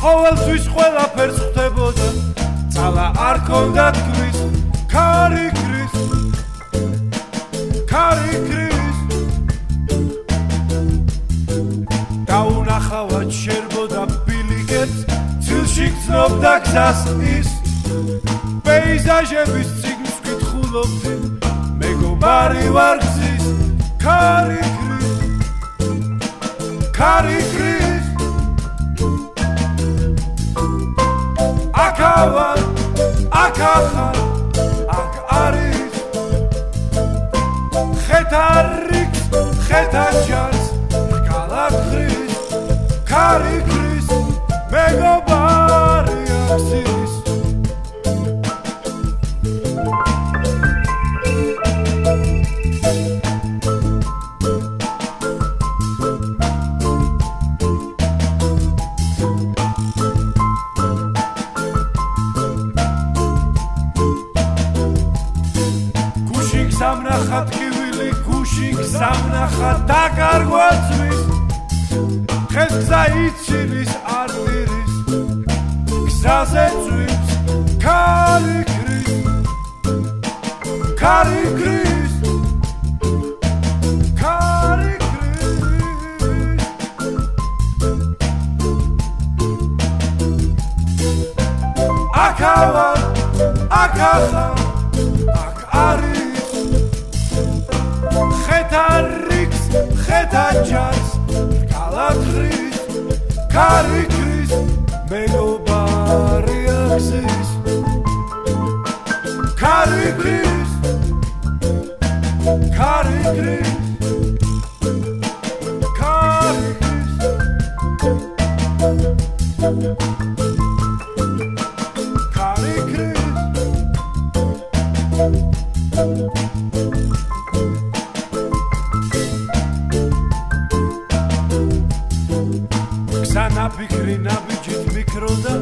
ყოველთვის ყველაფერს ხვდებოდა წალა არ ქონდა თქვის ქარი ქრის დაუნახავად შერბოდა ბილიკებს ცილში გრძნობდა გზას ის პეიზაჟების წიგნს ვკითხულობდი მეგობარი ვარ გზის ქარი ქრის აქავარ აქახარ აქ არის ხეთარიქს ხეთაჯარს რკალათრის ქარი ქრის მეგობარი აქსის სამნახად კივილი გუშინ სამნახად დაკარგვაცვის დღეს გზა იცილის არტირის გზაზე წვიმს ქარი ქრის აქავარ აქახარ აქ არის ხეთარიქს ხეთაჯარს რკალათრის ქარი ქრის მეგობარი აქსის ქარი ქრის ნაფიქრი ნაბიჯით მიქროდა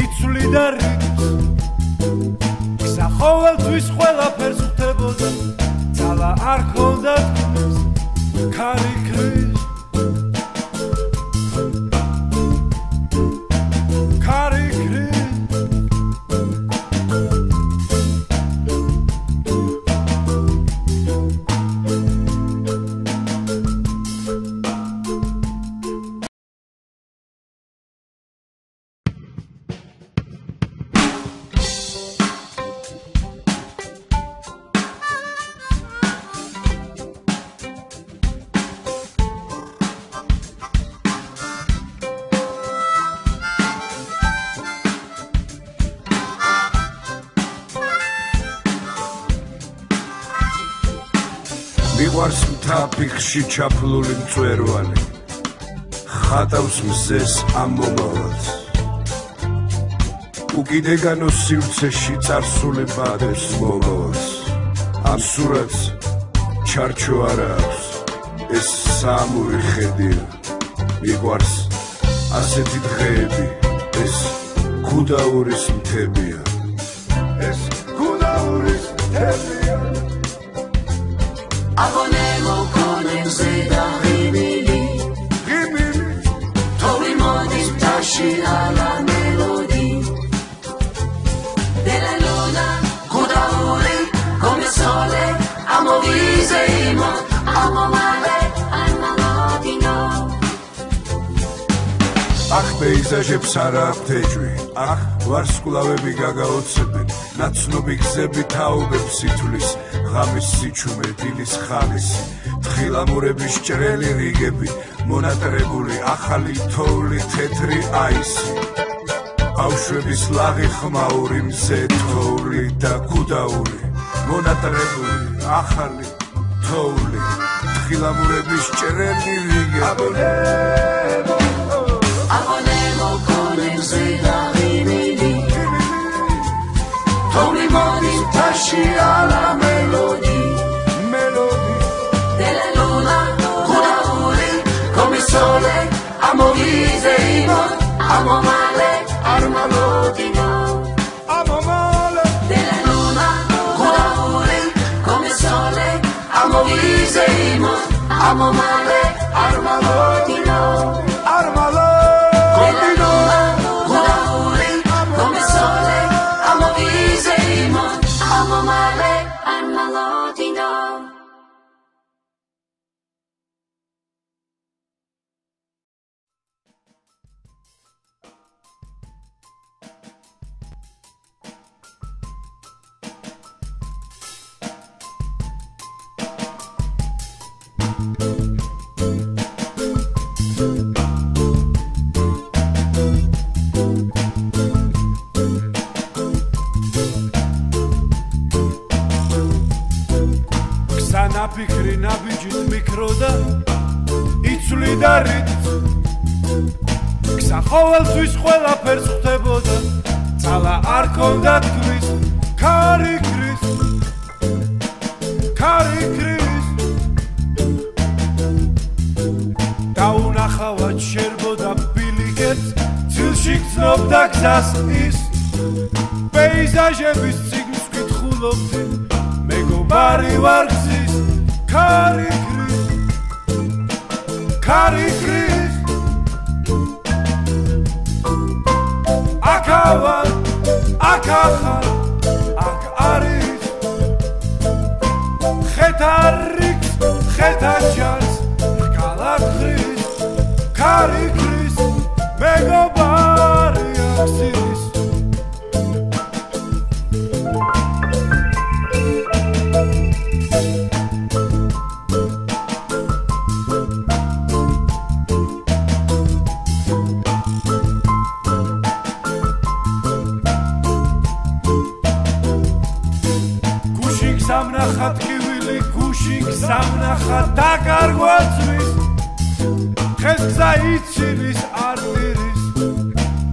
იცვლიდა რიგს გზა ყოველთვის ყველაფერს ხვდებოდა ძალა არ ქონდა თქვის ქარი ქრის მიყვარს მთაფიქში ჩაფლული მწვერვალი ხატავს მზეს ამ მომავალს უკიდეგანო სივრცეში წარსული ბადებს მომავალს ამ სურათს ჩარჩო არ აქვს ეს სამური ხედია მიყვარს ასეთი დღეები ეს ქუდაურის მთებია Abonemo con il Zeda Rimini Trovi modi taci alla melodie Della luna, Kudauri, come sole Amo viseimo, amo male, amo lodino Ach peizaჟებს არა აქვთ ეჭვი Ach ვარსკვლავები გაგაოცებენ ნაცნობი გზები თაობებს ითვლის ღამის სიჩუმე დილის ხალისი თხილამურების ჭრელი რიგები მონატრებული ახალი თოვლი თეთრი აისი ბავშვების ლაღი ხმაური მზე თოვლი და ქუდაური მონატრებული ახალი თოვლი თხილამურების ჭრელი რიგები Abonemo con il Zeda Rimini Trovi modi taci alla melodie Della luna, Kudauri, come sole Amo viseimo, amo male, armalodino Amo male Della luna, Kudauri, come sole Amo viseimo, amo male, armalodino Armalo Della luna, გზა ყოველთვის ყველაფერს ხვდებოდა ძალა არ ქონდა თქვის ქარი ქრის დაუნახავად შერბოდა ბილიკეთს ცილში გრძნობდა გზას ის პეიზაჟების წიგნს ვკითხულობდი მეგობარი ვარ გზის ქარი ქრის აქავარ აქ ახარ აქ არის ხეთარიქს ხეთაჯარს რკალათრის ქარი ქრის მეგობარი აქსის სამნახა ტკივილი გუში სამნახა დაკარგვაცვის ხეს გზა იცილის არ მირის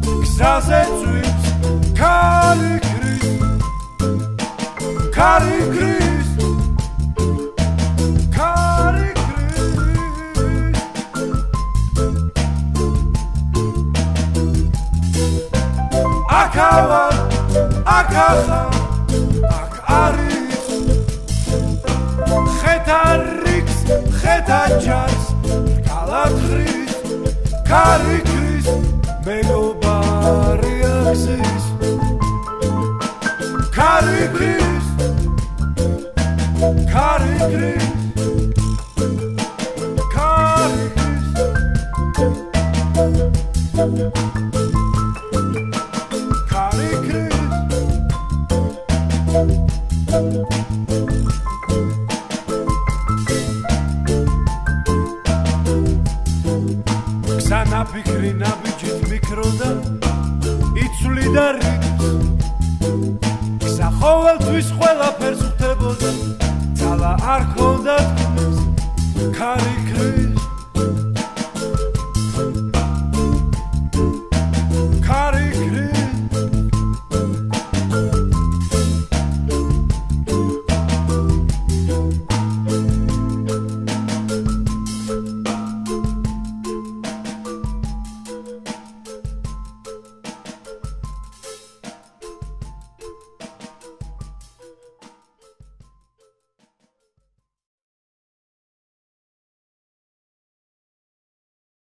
გზაზე წვიმს ქარი ქრის აქავარ აქ ახარ აქ არის ხეთარიქს ხეთაჯარს რკალათრის ქარი ქრის მეგობარი აქსის ქარი ქრის ნაფიქრი ნაბიჯით მიკროდა იცვლიდა რიტმს გზა ყოველთვის ყველაფერს ხვდებოდა ძალა არ ქონდა ქარი ქრის